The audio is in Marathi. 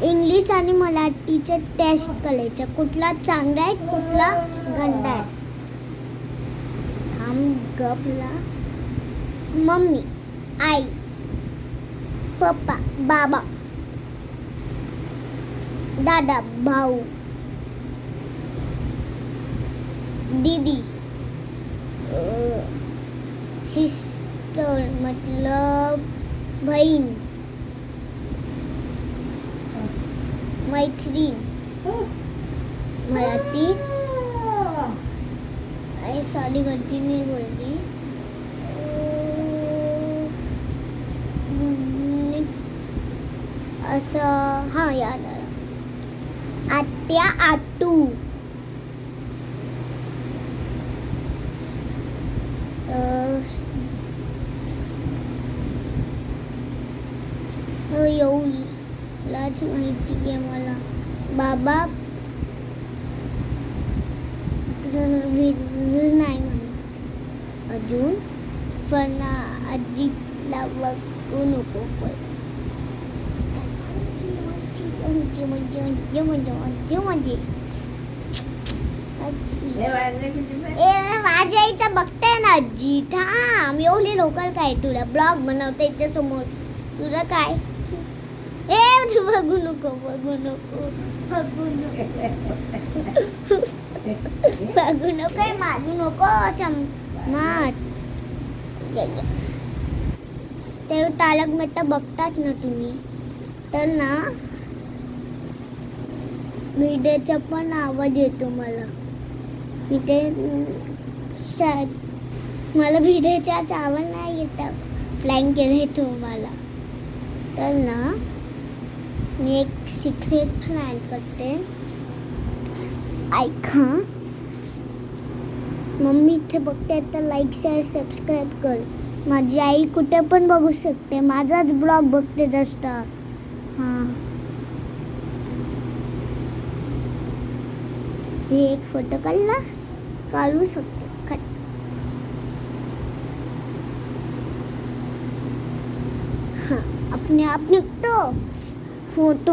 इंग्लिश आणि मराठीचे टेस्ट करायचे. कुठला चांगला आहे, कुठला गंदा आहे. थांब गपला. मम्मी, आई, पप्पा, बाबा, दादा, भाऊ, दीदी, सिस्टर मतलब बहीण, मैत्रीण मराठी. सॉरी गलती नहीं बोलती. असं हां याद आलं. आत्या, आटू, एवढंच माहिती आहे मला. बाबा नाही माहिती अजून, पण आजीला बघू नको. माझ्या आईचा बघताय ना आजी. थांब, एवढे लोकल काय तुला ब्लॉग बनवता इथे समोर. तुला काय बघू नको बघू नको बघू नको बघू नको मारू नको चम्माट. ते तारक मेहता बघतात ना तुम्ही, तर ना व्हिडिओचा पण आवाज येतो मला. मी ते मला व्हिडिओचा आवाज नाही येत. फ्लॅंक केलं तुम्हाला. तर ना मी एक सिक्रेट प्लॅन करते. ऐका, मम्मी इथे बघते तर लाईक शेअर सबस्क्राईब कर. माझी आई कुठे पण बघू शकते, माझाच ब्लॉग बघते जास्त. हां, हे एक फोटो काढू शकते. हाँ, अपने आप निपटो फोटो.